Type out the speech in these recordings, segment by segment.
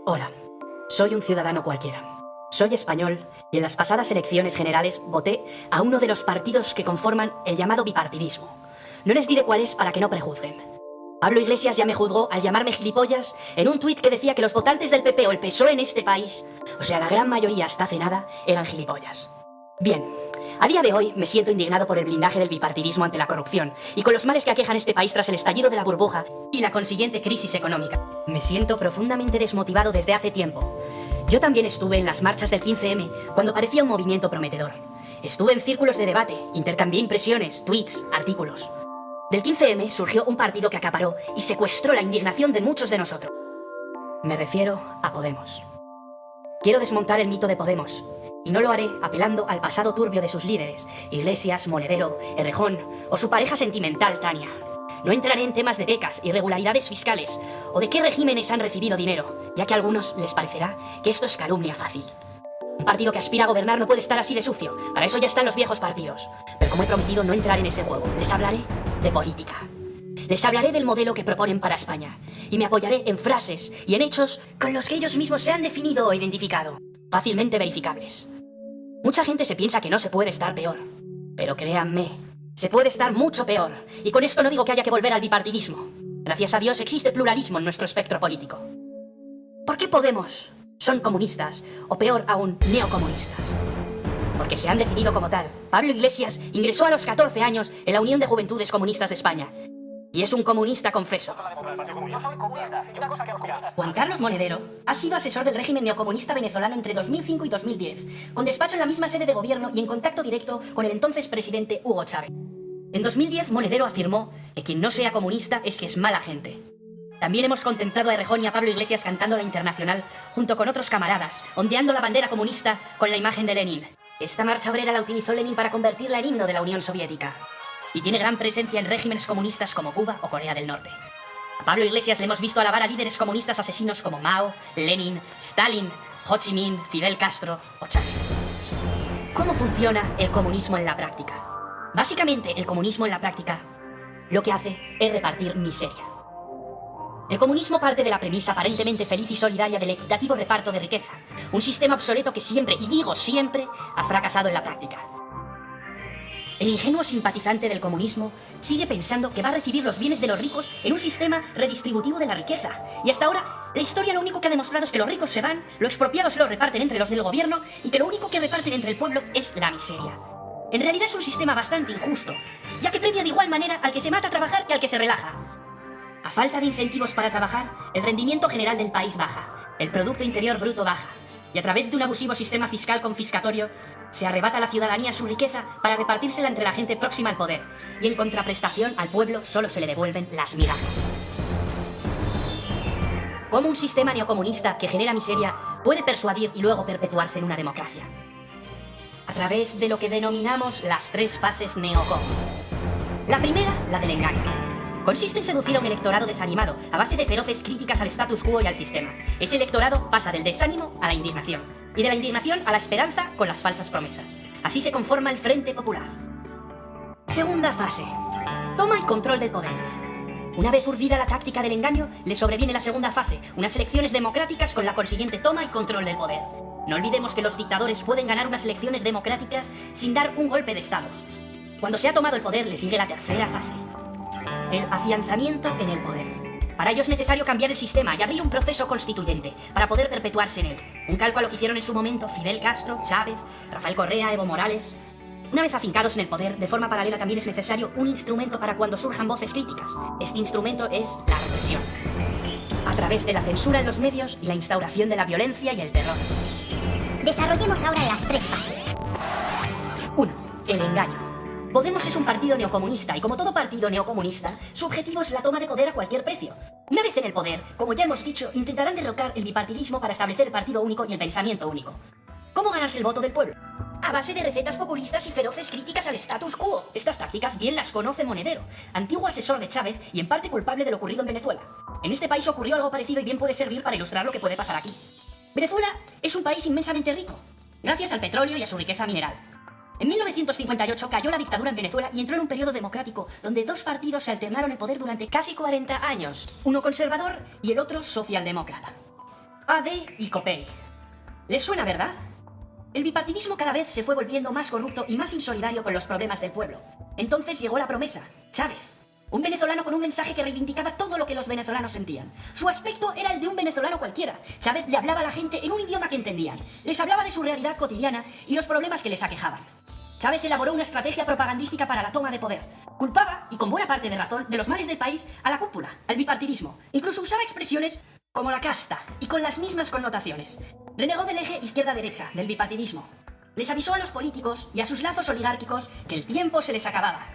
Hola, soy un ciudadano cualquiera. Soy español y en las pasadas elecciones generales voté a uno de los partidos que conforman el llamado bipartidismo. No les diré cuál es para que no prejuzguen. Pablo Iglesias ya me juzgó al llamarme gilipollas en un tuit que decía que los votantes del PP o el PSOE en este país, o sea, la gran mayoría hasta hace nada, eran gilipollas. Bien, a día de hoy me siento indignado por el blindaje del bipartidismo ante la corrupción y con los males que aquejan este país tras el estallido de la burbuja y la consiguiente crisis económica. Me siento profundamente desmotivado desde hace tiempo. Yo también estuve en las marchas del 15M cuando parecía un movimiento prometedor. Estuve en círculos de debate, intercambié impresiones, tweets, artículos. Del 15M surgió un partido que acaparó y secuestró la indignación de muchos de nosotros. Me refiero a Podemos. Quiero desmontar el mito de Podemos, y no lo haré apelando al pasado turbio de sus líderes, Iglesias, Monedero, Errejón o su pareja sentimental, Tania. No entraré en temas de becas, irregularidades fiscales o de qué regímenes han recibido dinero, ya que a algunos les parecerá que esto es calumnia fácil. Un partido que aspira a gobernar no puede estar así de sucio, para eso ya están los viejos partidos. Pero como he prometido no entrar en ese juego, les hablaré de política. Les hablaré del modelo que proponen para España y me apoyaré en frases y en hechos con los que ellos mismos se han definido o identificado, fácilmente verificables. Mucha gente se piensa que no se puede estar peor, pero créanme, se puede estar mucho peor, y con esto no digo que haya que volver al bipartidismo. Gracias a Dios existe pluralismo en nuestro espectro político. ¿Por qué Podemos son comunistas, o peor aún, neocomunistas? Porque se han definido como tal. Pablo Iglesias ingresó a los 14 años en la Unión de Juventudes Comunistas de España, y es un comunista confeso. Juan Carlos Monedero ha sido asesor del régimen neocomunista venezolano entre 2005 y 2010, con despacho en la misma sede de gobierno y en contacto directo con el entonces presidente Hugo Chávez. En 2010, Monedero afirmó que quien no sea comunista es que es mala gente. También hemos contemplado a Errejón y a Pablo Iglesias cantando la Internacional junto con otros camaradas, ondeando la bandera comunista con la imagen de Lenin. Esta marcha obrera la utilizó Lenin para convertirla en himno de la Unión Soviética. Y tiene gran presencia en regímenes comunistas como Cuba o Corea del Norte. A Pablo Iglesias le hemos visto alabar a líderes comunistas asesinos como Mao, Lenin, Stalin, Ho Chi Minh, Fidel Castro o Chávez. ¿Cómo funciona el comunismo en la práctica? Básicamente, el comunismo en la práctica lo que hace es repartir miseria. El comunismo parte de la premisa aparentemente feliz y solidaria del equitativo reparto de riqueza, un sistema obsoleto que siempre, y digo siempre, ha fracasado en la práctica. El ingenuo simpatizante del comunismo sigue pensando que va a recibir los bienes de los ricos en un sistema redistributivo de la riqueza. Y hasta ahora, la historia lo único que ha demostrado es que los ricos se van, lo expropiado se lo reparten entre los del gobierno y que lo único que reparten entre el pueblo es la miseria. En realidad es un sistema bastante injusto, ya que premia de igual manera al que se mata a trabajar que al que se relaja. A falta de incentivos para trabajar, el rendimiento general del país baja, el Producto Interior Bruto baja, y a través de un abusivo sistema fiscal confiscatorio, se arrebata a la ciudadanía su riqueza para repartírsela entre la gente próxima al poder, y en contraprestación al pueblo solo se le devuelven las migajas. ¿Cómo un sistema neocomunista que genera miseria puede persuadir y luego perpetuarse en una democracia? A través de lo que denominamos las 3 fases neocom. La primera, la del engaño. Consiste en seducir a un electorado desanimado a base de feroces críticas al status quo y al sistema. Ese electorado pasa del desánimo a la indignación, y de la indignación a la esperanza con las falsas promesas. Así se conforma el Frente Popular. Segunda fase. Toma y control del poder. Una vez urdida la táctica del engaño, le sobreviene la segunda fase, unas elecciones democráticas con la consiguiente toma y control del poder. No olvidemos que los dictadores pueden ganar unas elecciones democráticas sin dar un golpe de estado. Cuando se ha tomado el poder, le sigue la tercera fase. El afianzamiento en el poder. Para ello es necesario cambiar el sistema y abrir un proceso constituyente para poder perpetuarse en él. Un calco a lo que hicieron en su momento Fidel Castro, Chávez, Rafael Correa, Evo Morales. Una vez afincados en el poder, de forma paralela también es necesario un instrumento para cuando surjan voces críticas. Este instrumento es la represión. A través de la censura en los medios y la instauración de la violencia y el terror. Desarrollemos ahora las 3 fases. 1. El engaño. Podemos es un partido neocomunista y como todo partido neocomunista, su objetivo es la toma de poder a cualquier precio. Una vez en el poder, como ya hemos dicho, intentarán derrocar el bipartidismo para establecer el partido único y el pensamiento único. ¿Cómo ganarse el voto del pueblo? A base de recetas populistas y feroces críticas al status quo. Estas tácticas bien las conoce Monedero, antiguo asesor de Chávez y en parte culpable de lo ocurrido en Venezuela. En este país ocurrió algo parecido y bien puede servir para ilustrar lo que puede pasar aquí. Venezuela es un país inmensamente rico, gracias al petróleo y a su riqueza mineral. En 1958 cayó la dictadura en Venezuela y entró en un periodo democrático donde 2 partidos se alternaron el poder durante casi 40 años, uno conservador y el otro socialdemócrata. AD y COPEI. ¿Les suena, verdad? El bipartidismo cada vez se fue volviendo más corrupto y más insolidario con los problemas del pueblo. Entonces llegó la promesa, Chávez. Un venezolano con un mensaje que reivindicaba todo lo que los venezolanos sentían. Su aspecto era el de un venezolano cualquiera. Chávez le hablaba a la gente en un idioma que entendían. Les hablaba de su realidad cotidiana y los problemas que les aquejaban. Chávez elaboró una estrategia propagandística para la toma de poder. Culpaba, y con buena parte de razón, de los males del país a la cúpula, al bipartidismo. Incluso usaba expresiones como la casta, y con las mismas connotaciones. Renegó del eje izquierda-derecha, del bipartidismo. Les avisó a los políticos y a sus lazos oligárquicos que el tiempo se les acababa.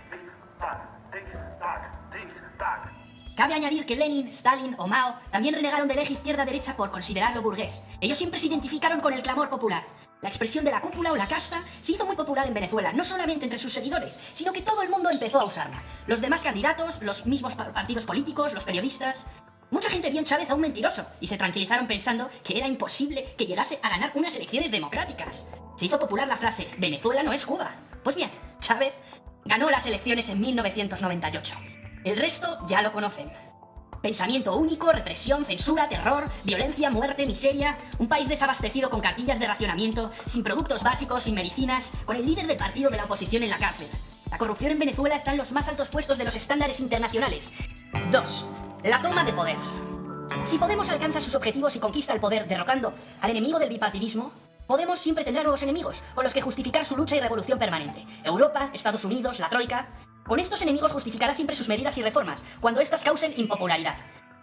Cabe añadir que Lenin, Stalin o Mao también renegaron del eje izquierda-derecha por considerarlo burgués. Ellos siempre se identificaron con el clamor popular. La expresión de la cúpula o la casta se hizo muy popular en Venezuela, no solamente entre sus seguidores, sino que todo el mundo empezó a usarla. Los demás candidatos, los mismos partidos políticos, los periodistas. Mucha gente vio en Chávez a un mentiroso y se tranquilizaron pensando que era imposible que llegase a ganar unas elecciones democráticas. Se hizo popular la frase, Venezuela no es Cuba. Pues bien, Chávez ganó las elecciones en 1998. El resto ya lo conocen. Pensamiento único, represión, censura, terror, violencia, muerte, miseria. Un país desabastecido con cartillas de racionamiento, sin productos básicos, sin medicinas, con el líder del partido de la oposición en la cárcel. La corrupción en Venezuela está en los más altos puestos de los estándares internacionales. 2. La toma de poder. Si Podemos alcanza sus objetivos y conquista el poder derrocando al enemigo del bipartidismo, Podemos siempre tendrá nuevos enemigos, con los que justificar su lucha y revolución permanente. Europa, Estados Unidos, la Troika. Con estos enemigos justificará siempre sus medidas y reformas, cuando éstas causen impopularidad.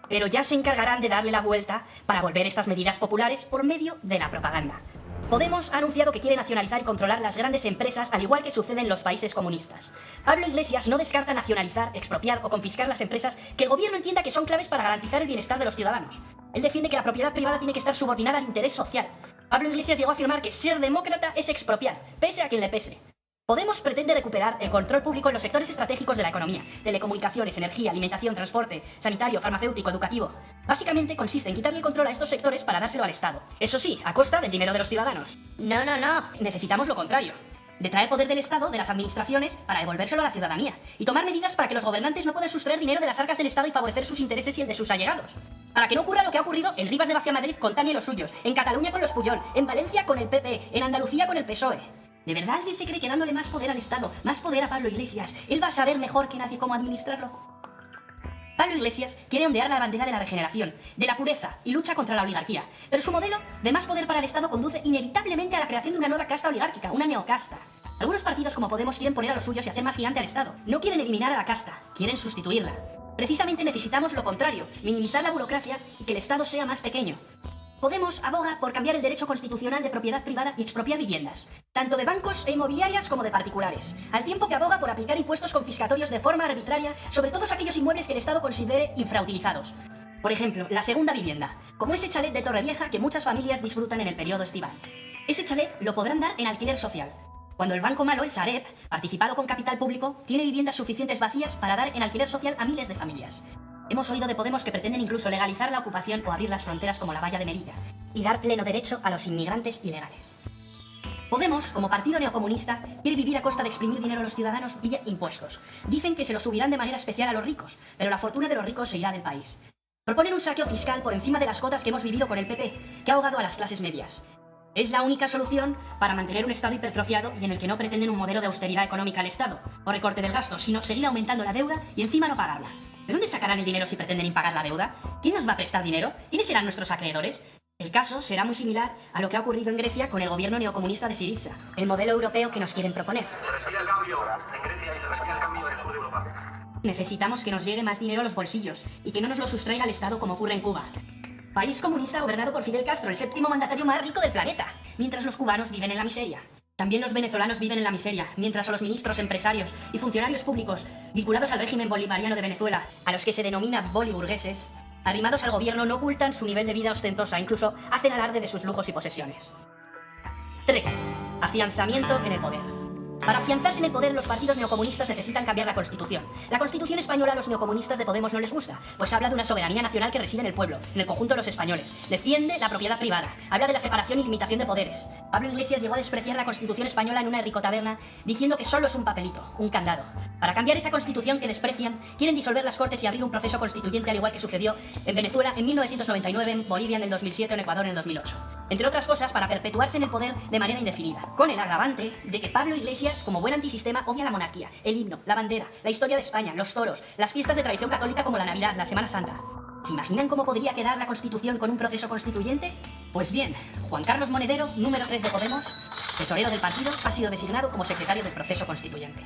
Pero ya se encargarán de darle la vuelta para volver estas medidas populares por medio de la propaganda. Podemos ha anunciado que quiere nacionalizar y controlar las grandes empresas, al igual que sucede en los países comunistas. Pablo Iglesias no descarta nacionalizar, expropiar o confiscar las empresas que el gobierno entienda que son claves para garantizar el bienestar de los ciudadanos. Él defiende que la propiedad privada tiene que estar subordinada al interés social. Pablo Iglesias llegó a afirmar que ser demócrata es expropiar, pese a quien le pese. Podemos pretende recuperar el control público en los sectores estratégicos de la economía, telecomunicaciones, energía, alimentación, transporte, sanitario, farmacéutico, educativo. Básicamente consiste en quitarle el control a estos sectores para dárselo al Estado. Eso sí, a costa del dinero de los ciudadanos. No. Necesitamos lo contrario. Detraer poder del Estado, de las administraciones, para devolvérselo a la ciudadanía. Y tomar medidas para que los gobernantes no puedan sustraer dinero de las arcas del Estado y favorecer sus intereses y el de sus allegados. Para que no ocurra lo que ha ocurrido en Rivas de Vaciamadrid con Tani y los suyos, en Cataluña con los Puyol, en Valencia con el PP, en Andalucía con el PSOE. ¿De verdad alguien se cree que dándole más poder al Estado, más poder a Pablo Iglesias, él va a saber mejor que nadie cómo administrarlo? Pablo Iglesias quiere ondear la bandera de la regeneración, de la pureza y lucha contra la oligarquía, pero su modelo de más poder para el Estado conduce inevitablemente a la creación de una nueva casta oligárquica, una neocasta. Algunos partidos como Podemos quieren poner a los suyos y hacer más gigante al Estado. No quieren eliminar a la casta, quieren sustituirla. Precisamente necesitamos lo contrario, minimizar la burocracia y que el Estado sea más pequeño. Podemos aboga por cambiar el derecho constitucional de propiedad privada y expropiar viviendas, tanto de bancos e inmobiliarias como de particulares, al tiempo que aboga por aplicar impuestos confiscatorios de forma arbitraria sobre todos aquellos inmuebles que el Estado considere infrautilizados. Por ejemplo, la segunda vivienda, como ese chalet de Torrevieja que muchas familias disfrutan en el periodo estival. Ese chalet lo podrán dar en alquiler social, cuando el banco malo, el Sareb, participado con capital público, tiene viviendas suficientes vacías para dar en alquiler social a miles de familias. Hemos oído de Podemos que pretenden incluso legalizar la ocupación o abrir las fronteras como la valla de Melilla y dar pleno derecho a los inmigrantes ilegales. Podemos, como partido neocomunista, quiere vivir a costa de exprimir dinero a los ciudadanos vía impuestos. Dicen que se los subirán de manera especial a los ricos, pero la fortuna de los ricos se irá del país. Proponen un saqueo fiscal por encima de las cotas que hemos vivido con el PP, que ha ahogado a las clases medias. Es la única solución para mantener un Estado hipertrofiado y en el que no pretenden un modelo de austeridad económica al Estado o recorte del gasto, sino seguir aumentando la deuda y encima no pagarla. ¿De dónde sacarán el dinero si pretenden impagar la deuda? ¿Quién nos va a prestar dinero? ¿Quiénes serán nuestros acreedores? El caso será muy similar a lo que ha ocurrido en Grecia con el gobierno neocomunista de Syriza, el modelo europeo que nos quieren proponer. Se respira el cambio en Grecia y se respira el cambio en el sur de Europa. Necesitamos que nos llegue más dinero a los bolsillos y que no nos lo sustraiga el Estado como ocurre en Cuba. País comunista gobernado por Fidel Castro, el séptimo mandatario más rico del planeta, mientras los cubanos viven en la miseria. También los venezolanos viven en la miseria, mientras a los ministros, empresarios y funcionarios públicos vinculados al régimen bolivariano de Venezuela, a los que se denomina boliburgueses, arrimados al gobierno, no ocultan su nivel de vida ostentosa, incluso hacen alarde de sus lujos y posesiones. 3. Afianzamiento en el poder. Para afianzarse en el poder, los partidos neocomunistas necesitan cambiar la Constitución. La Constitución española a los neocomunistas de Podemos no les gusta, pues habla de una soberanía nacional que reside en el pueblo, en el conjunto de los españoles. Defiende la propiedad privada, habla de la separación y limitación de poderes. Pablo Iglesias llegó a despreciar la Constitución española en una ricotaberna, diciendo que solo es un papelito, un candado. Para cambiar esa Constitución que desprecian, quieren disolver las Cortes y abrir un proceso constituyente, al igual que sucedió en Venezuela en 1999, en Bolivia en el 2007 o en Ecuador en el 2008. Entre otras cosas, para perpetuarse en el poder de manera indefinida, con el agravante de que Pablo Iglesias, como buen antisistema, odia la monarquía, el himno, la bandera, la historia de España, los toros, las fiestas de tradición católica como la Navidad, la Semana Santa. ¿Se imaginan cómo podría quedar la Constitución con un proceso constituyente? Pues bien, Juan Carlos Monedero, número 3 de Podemos, tesorero del partido, ha sido designado como secretario del proceso constituyente.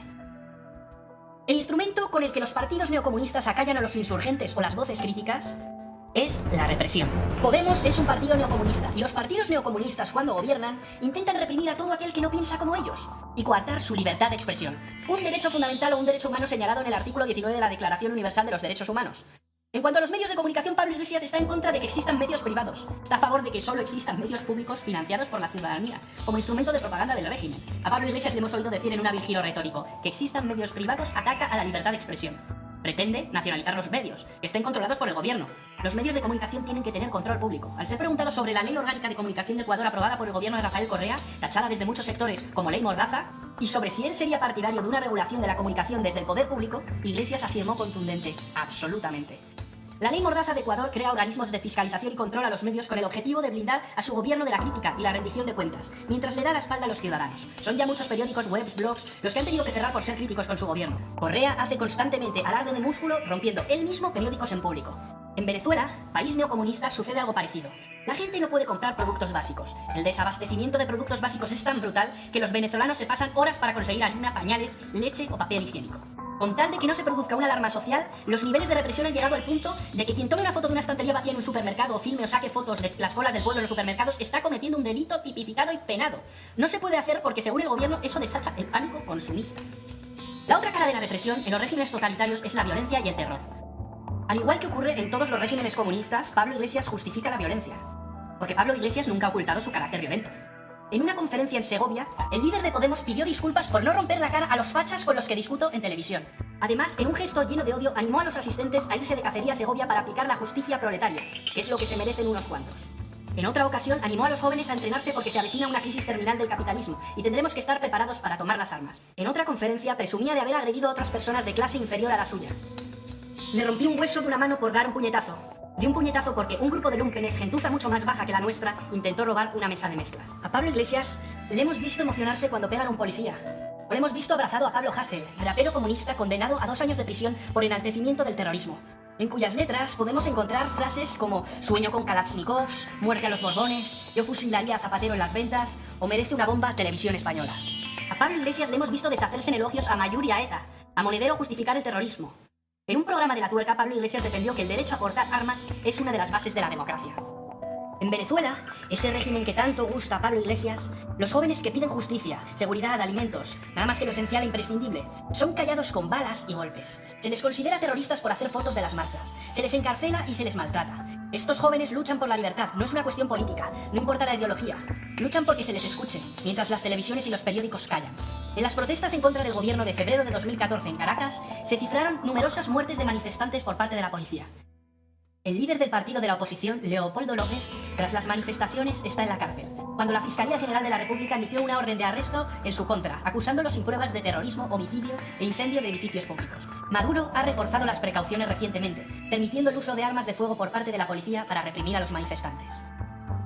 El instrumento con el que los partidos neocomunistas acallan a los insurgentes o las voces críticas es la represión. Podemos es un partido neocomunista y los partidos neocomunistas, cuando gobiernan, intentan reprimir a todo aquel que no piensa como ellos y coartar su libertad de expresión, un derecho fundamental o un derecho humano señalado en el artículo 19 de la Declaración Universal de los Derechos Humanos. En cuanto a los medios de comunicación, Pablo Iglesias está en contra de que existan medios privados. Está a favor de que solo existan medios públicos financiados por la ciudadanía, como instrumento de propaganda del régimen. A Pablo Iglesias le hemos oído decir en un hábil giro retórico: que existan medios privados ataca a la libertad de expresión. Pretende nacionalizar los medios, que estén controlados por el gobierno. Los medios de comunicación tienen que tener control público. Al ser preguntado sobre la Ley Orgánica de Comunicación de Ecuador aprobada por el gobierno de Rafael Correa, tachada desde muchos sectores como Ley Mordaza, y sobre si él sería partidario de una regulación de la comunicación desde el poder público, Iglesias afirmó contundente: absolutamente. La Ley Mordaza de Ecuador crea organismos de fiscalización y control a los medios con el objetivo de blindar a su gobierno de la crítica y la rendición de cuentas, mientras le da la espalda a los ciudadanos. Son ya muchos periódicos, webs, blogs, los que han tenido que cerrar por ser críticos con su gobierno. Correa hace constantemente alarde de músculo, rompiendo él mismo periódicos en público. En Venezuela, país neocomunista, sucede algo parecido. La gente no puede comprar productos básicos. El desabastecimiento de productos básicos es tan brutal que los venezolanos se pasan horas para conseguir harina, pañales, leche o papel higiénico. Con tal de que no se produzca una alarma social, los niveles de represión han llegado al punto de que quien tome una foto de una estantería vacía en un supermercado o filme o saque fotos de las colas del pueblo en los supermercados está cometiendo un delito tipificado y penado. No se puede hacer porque, según el gobierno, eso desata el pánico consumista. La otra cara de la represión en los regímenes totalitarios es la violencia y el terror. Al igual que ocurre en todos los regímenes comunistas, Pablo Iglesias justifica la violencia, porque Pablo Iglesias nunca ha ocultado su carácter violento. En una conferencia en Segovia, el líder de Podemos pidió disculpas por no romper la cara a los fachas con los que discuto en televisión. Además, en un gesto lleno de odio, animó a los asistentes a irse de cacería a Segovia para aplicar la justicia proletaria, que es lo que se merecen unos cuantos. En otra ocasión, animó a los jóvenes a entrenarse porque se avecina una crisis terminal del capitalismo y tendremos que estar preparados para tomar las armas. En otra conferencia, presumía de haber agredido a otras personas de clase inferior a la suya. Le rompí un hueso de una mano por dar un puñetazo. Di un puñetazo porque un grupo de lúmpenes, gentuza mucho más baja que la nuestra, intentó robar una mesa de mezclas. A Pablo Iglesias le hemos visto emocionarse cuando pegan a un policía. O le hemos visto abrazado a Pablo Hasél, rapero comunista condenado a 2 años de prisión por enaltecimiento del terrorismo, en cuyas letras podemos encontrar frases como sueño con Kalashnikovs, muerte a los Borbones, yo fusilaría a Zapatero en las ventas o merece una bomba Televisión Española. A Pablo Iglesias le hemos visto deshacerse en elogios a Mayur y a ETA, a Monedero justificar el terrorismo. En un programa de La Tuerca, Pablo Iglesias defendió que el derecho a portar armas es una de las bases de la democracia. En Venezuela, ese régimen que tanto gusta a Pablo Iglesias, los jóvenes que piden justicia, seguridad, alimentos, nada más que lo esencial e imprescindible, son callados con balas y golpes. Se les considera terroristas por hacer fotos de las marchas, se les encarcela y se les maltrata. Estos jóvenes luchan por la libertad, no es una cuestión política, no importa la ideología. Luchan porque se les escuche, mientras las televisiones y los periódicos callan. En las protestas en contra del gobierno de febrero de 2014 en Caracas, se cifraron numerosas muertes de manifestantes por parte de la policía. El líder del partido de la oposición, Leopoldo López, tras las manifestaciones está en la cárcel, cuando la Fiscalía General de la República emitió una orden de arresto en su contra, acusándolo sin pruebas de terrorismo, homicidio e incendio de edificios públicos. Maduro ha reforzado las precauciones recientemente, permitiendo el uso de armas de fuego por parte de la policía para reprimir a los manifestantes.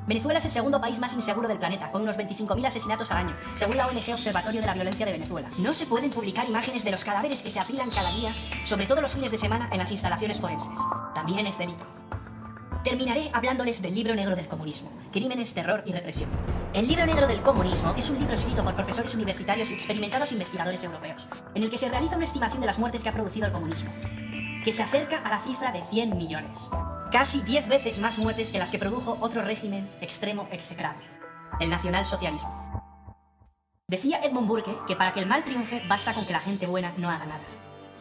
Venezuela es el segundo país más inseguro del planeta, con unos 25.000 asesinatos al año, según la ONG Observatorio de la Violencia de Venezuela. No se pueden publicar imágenes de los cadáveres que se apilan cada día, sobre todo los fines de semana, en las instalaciones forenses. También es delito. Terminaré hablándoles del Libro Negro del Comunismo, Crímenes, Terror y Represión. El Libro Negro del Comunismo es un libro escrito por profesores universitarios y experimentados investigadores europeos, en el que se realiza una estimación de las muertes que ha producido el comunismo, que se acerca a la cifra de 100 millones. Casi 10 veces más muertes que las que produjo otro régimen extremo execrable, el nacionalsocialismo. Decía Edmund Burke que para que el mal triunfe basta con que la gente buena no haga nada.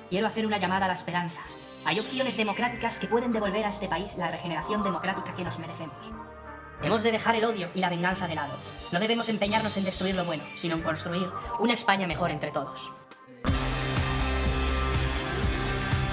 Quiero hacer una llamada a la esperanza. Hay opciones democráticas que pueden devolver a este país la regeneración democrática que nos merecemos. Hemos de dejar el odio y la venganza de lado. No debemos empeñarnos en destruir lo bueno, sino en construir una España mejor entre todos.